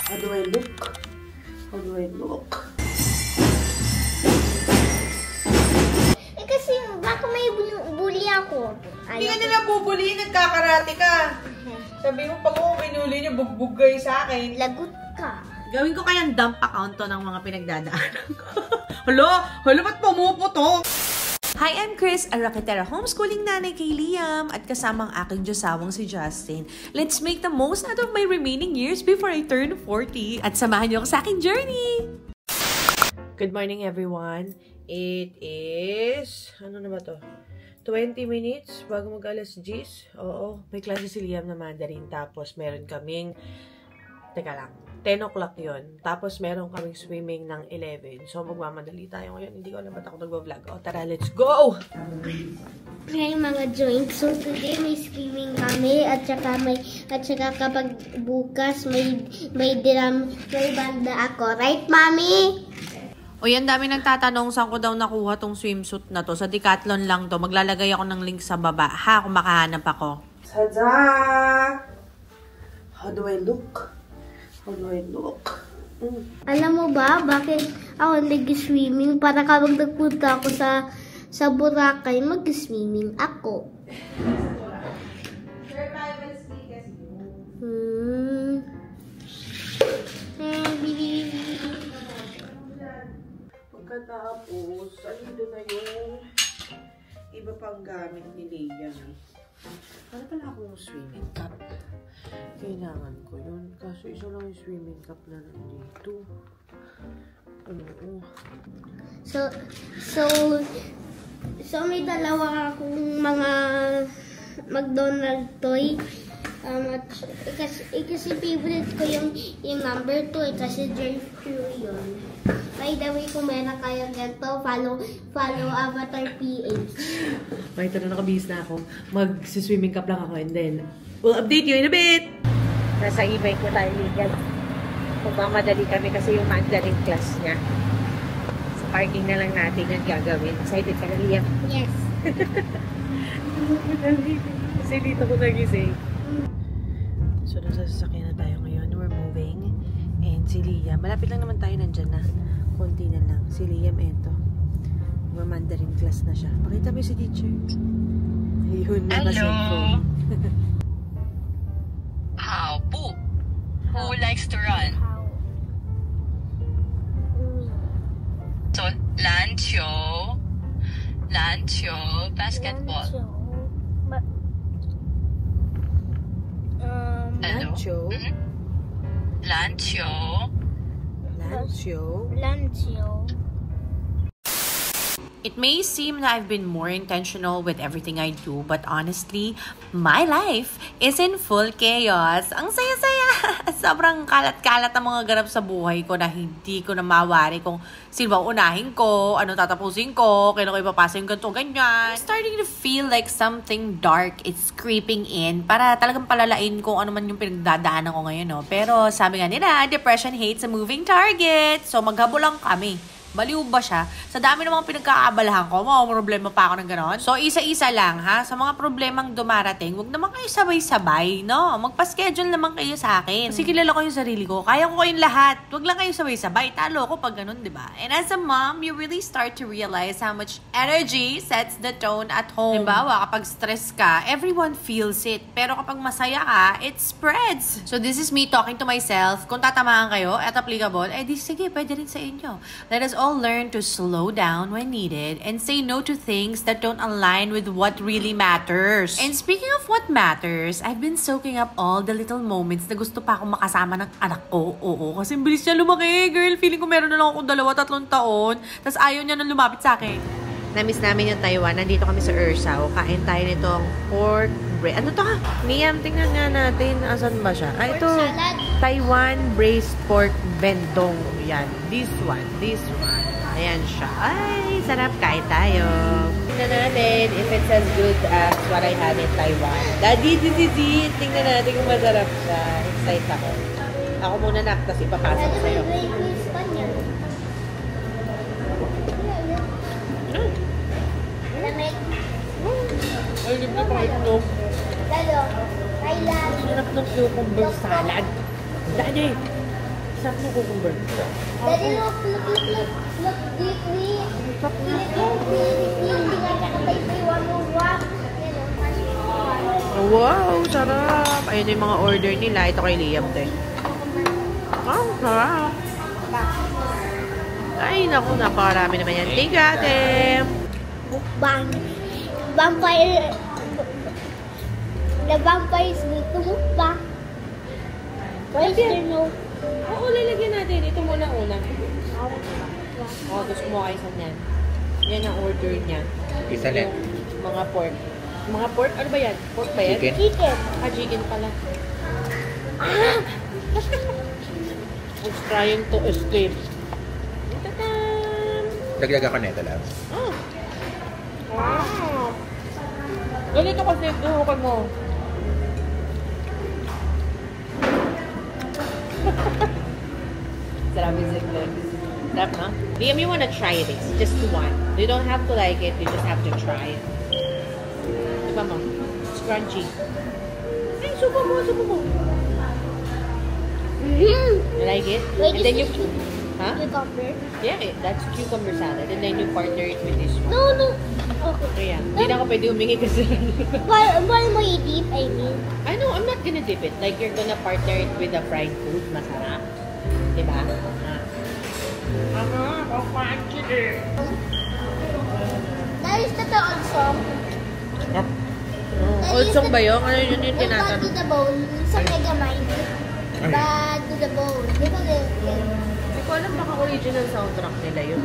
How do I look? How do I look? Kasi baka may bully ako. Hindi ka nila bubuli, nagkakarate ka. Sabi mo, pag ako binuli niyo, bugbog kayo sa akin. Lagot ka. Gawin ko kayang dump account to ng mga pinagdadaanan ko. Hala, ba't pumuputok? Hi, I'm Chris, a Raketera homeschooling nanay kay Liam at kasamang aking Diyosawang si Justin. Let's make the most out of my remaining years before I turn 40 at samahan niyo ako sa aking journey! Good morning, everyone. It is, ano na ba to? 20 minutes bago mag-alas 10. Oo, may klase si Liam na Mandarin. Tapos meron kaming, teka lang, 10 o'clock yun. Tapos meron kaming swimming ng 11. So, magmamadali tayo ngayon. Hindi ko alam ba't ako nag-vlog. O, tara, let's go! Hey, mga joints. So, today may swimming kami. At saka kapag bukas may banda ako. Right, Mami? O yan, dami nagtatanong saan ko daw nakuha tong swimsuit na to. Sa Decathlon lang to. Maglalagay ako ng link sa baba. Ha, kung makahanap ako. Tada! How do I look? How do I look? Alam mo ba, bakit ako nag-swimming? Para kapag nagpunta ako sa Boracay, mag-swimming ako. Pagkatapos, ayun na yung iba pang gamit ni Leia. Ano pala akong swimming cup? Kailangan ko yun. Kaso isa lang yung swimming cup na nandito. Oo. So may dalawa akong mga McDonald's toy. Kasi favorite ko yung number 2 kasi drive-thru yun. By the way, kung meron kayo ganito, follow Avatar PH. May ito na nakabihis na ako. Mag-swimming cup lang ako and then we'll update you in a bit! Nasa e-bike ko tayo ligat. Magmamadali kami kasi yung Mandarin class niya. Sa parking na lang natin ang gagawin. Excited ka na, Liam? Yes. Kasi dito ko nagising. So, nasa sasakyan na tayo ngayon. We're moving. And si Liam, malapit lang naman tayo, nandyan na. Konti na lang. Si Liam, eto. Mandarin class na siya. Pakita mo si teacher. Ayun, naka-cellphone. How? Who likes to run? So, 篮球, basketball. Lancho. Lancio. It may seem that I've been more intentional with everything I do, but honestly, my life is in full chaos. Ang saya-saya! Sobrang kalat-kalat ang mga ganap sa buhay ko na hindi ko na mawari kung sino ba unahin ko, ano tatapusin ko, kailan ko ipapasa yung ganito, ganyan. I'm starting to feel like something dark is creeping in para talagang palalain kung ano man yung pinagdadaanan ko ngayon. No? Pero sabi nga nila, depression hates a moving target. So maghabol lang kami. Baliw ba siya? Sa dami ng mga pinagkakaabalahan ko, mga problema pa ako ng gano'n. So, isa-isa lang, ha? Sa mga problemang dumarating, huwag naman kayo sabay-sabay, no? Magpa-schedule naman kayo sa akin. Kasi kilala ko yung sarili ko. Kaya ko kayong lahat. Huwag lang kayo sabay-sabay. Talo ko pag gano'n, di ba? And as a mom, you really start to realize how much energy sets the tone at home. Halimbawa, kapag stress ka, everyone feels it. Pero kapag masaya ka, it spreads. So, this is me talking to myself. Kung tatamaan kayo at applicable, eh di sige, pwede rin sa inyo. Let us all learn to slow down when needed and say no to things that don't align with what really matters. And speaking of what matters, I've been soaking up all the little moments na gusto pa akong makasama ng anak ko. Oo, kasi bilis niya lumaki. Girl, feeling ko meron na lang akong 2-3 taon. Tapos ayaw niya na lumapit sa akin. Namiss namin yung Taiwan. Nandito kami sa Ersao. Kain tayo nitong pork bread. Ano to ha? Liam, tingnan nga natin. Asan ba siya? Ah, ito. Taiwan braised pork bentong. Yan. This one. Ayan siya. Ay, sarap. Kain tayo. Tingnan natin if it's as good as what I had in Taiwan. Daddy, this is it. Tingnan natin kung masarap siya. Excited ako. Ako muna na, tapos ipapasok sa'yo. Ay, libre pa itlog. Sarap ng cucumber salad. Daddy, Sarap mo cucumber. Daddy, look. Hindi nga kakatay pa yung one. Wow, sarap. Ayun yung mga order nila. Ito kay Liam, te. Wow, sarap. Ay, naku, napakarami naman yan. Thank you, ate. Mukbang. Vampire. The vampires need to mukbang. Why is there no? Oo, lalagyan natin. Ito muna una. Oo, gusto mo kayo sa yan. Yan ang order niya. Isa lang. Mga pork. Mga pork? Ano ba yan? Pork ba yan? Chicken. Ah, chicken pala. Let's trying to escape. Ta-da! Dagdag ako nito lang. Oh. Wow! Ganito kasi duhukan mo. Sarap is it good? Sarap, no? Liam, you wanna try this? Just one. You don't have to like it. You just have to try it. Diba mo? It's crunchy. Ay, subo mo. You like it? Wait, And then you... is it Huh? cucumber? Yeah, that's cucumber salad. And then you partner it with this one. No. Okay. Ayan. Hindi na ako pwede humingi kasi... Why mo i-dip, I mean? I know, I'm not gonna dip it. Like, you're gonna partner it with the fried food. Masarap. Diba? Crunchy din. That is the also. Olsong ba yun? Ano yun yung Bad to tinatanong? the bone. Sa Megamind. Bad to the bone. Di ba Hindi ko alam baka original soundtrack nila yun.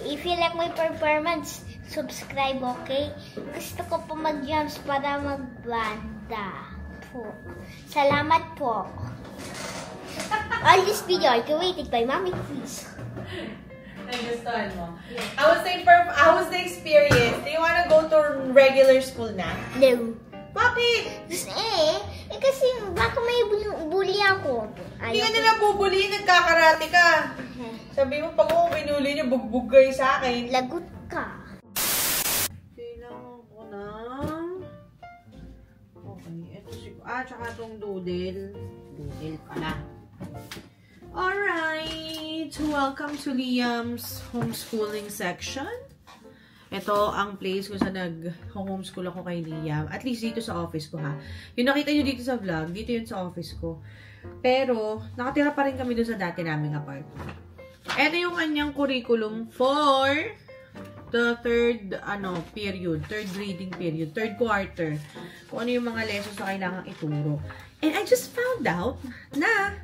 If you like my performance, subscribe, okay? Gusto ko po mag-jumps para magbanda po. Salamat po. All this video are created by Mommy Please. Nagustuhan mo? How was the experience? Do you wanna go to regular school na? No. Bakit? Kasi baka may bully ako. Hindi ka nila bubuli, nagkakarate ka. Sabi mo, pag ako binuli niyo, bugbog kayo sa akin. Lagot ka. Kailangan ko ng... Okay, ito siguro. Tsaka itong doodle. Doodle pala. Alright! Welcome to Liam's homeschooling section. Ito ang place kung saan nag-homeschool ako kay Liam. At least dito sa office ko, ha. Yung nakita nyo dito sa vlog, dito yun sa office ko. Pero, nakatira pa rin kami doon sa dati naming apartment. Ito yung kanyang curriculum for the third reading period, third quarter. Kung ano yung mga lessons na kailangan ituro. And I just found out na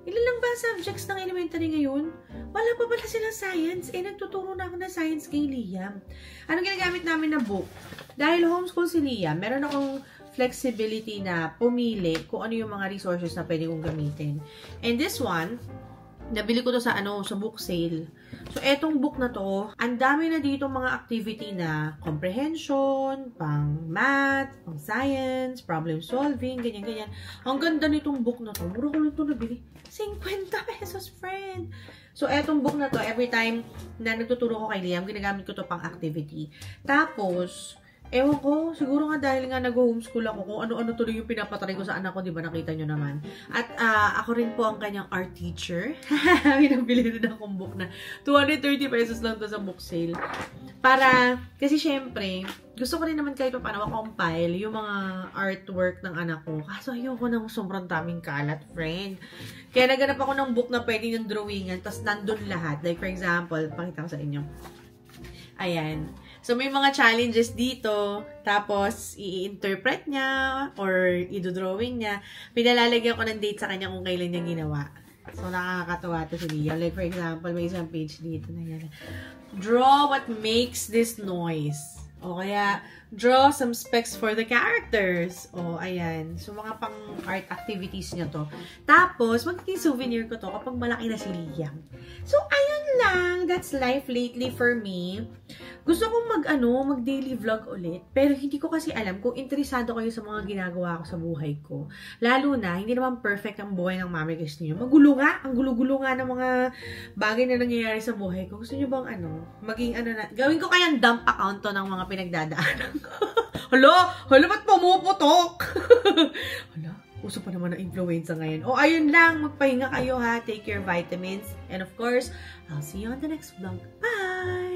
ilan lang ba subjects ng elementary ngayon? Wala pa pala silang science. Nagtuturo na ako ng science kay Liam. Anong ginagamit namin na book? Dahil homeschool si Liam, meron akong flexibility na pumili kung ano yung mga resources na pwede kong gamitin. And this one, nabili ko to sa book sale. So, etong book na to, ang dami na dito mga activity na comprehension, pang math, pang science, problem solving, ganyan-ganyan. Ang ganda nitong book na to. Mura ko lang ito nabili. 50 pesos, friend! So, etong book na to, every time na nagtuturo ko kay Liam, ginagamit ko to pang activity. Tapos, ewan ko, siguro nga dahil nga nag-homeschool ako, kung ano-ano tuloy yung pinapatry ko sa anak ko, di ba nakita nyo naman. At ako rin po ang kanyang art teacher. Pinabili rin akong book na 230 pesos lang to sa book sale. Para, kasi syempre, gusto ko rin naman kahit pa paano compile yung mga artwork ng anak ko. Kaso ayoko ng sobrang daming kalat, friend. Kaya naganap ako ng book na pwede yung drawingan, tapos nandun lahat. Like for example, pakita ko sa inyo. Ayan. So, may mga challenges dito. Tapos, i-interpret niya or i-drawing niya. Pinalalagyan ko ng date sa kanya kung kailan niya ginawa. So, nakakatawa to si Liam. Like, for example, may isang page dito na yan. Draw what makes this noise. O kaya, draw some specs for the characters. O, ayan. So, mga pang-art activities niya to. Tapos, magiging souvenir ko to kapag malaki na si Liam. So, ayun lang. That's life lately for me. Gusto kong mag-daily vlog ulit. Pero hindi ko kasi alam kung interesado kayo sa mga ginagawa ko sa buhay ko. Lalo na, hindi naman perfect ang buhay ng mami gusto niyo. Magulo nga. Ang gulo-gulo nga ng mga bagay na nangyayari sa buhay ko. Gusto niyo bang gawin ko kayang dump account to ng mga pinagdadaanan ko. Hala, ba't pumuputok? Hala, uso pa naman ang influenza ngayon. O, ayun lang. Magpahinga kayo ha. Take your vitamins. And of course, I'll see you on the next vlog. Bye!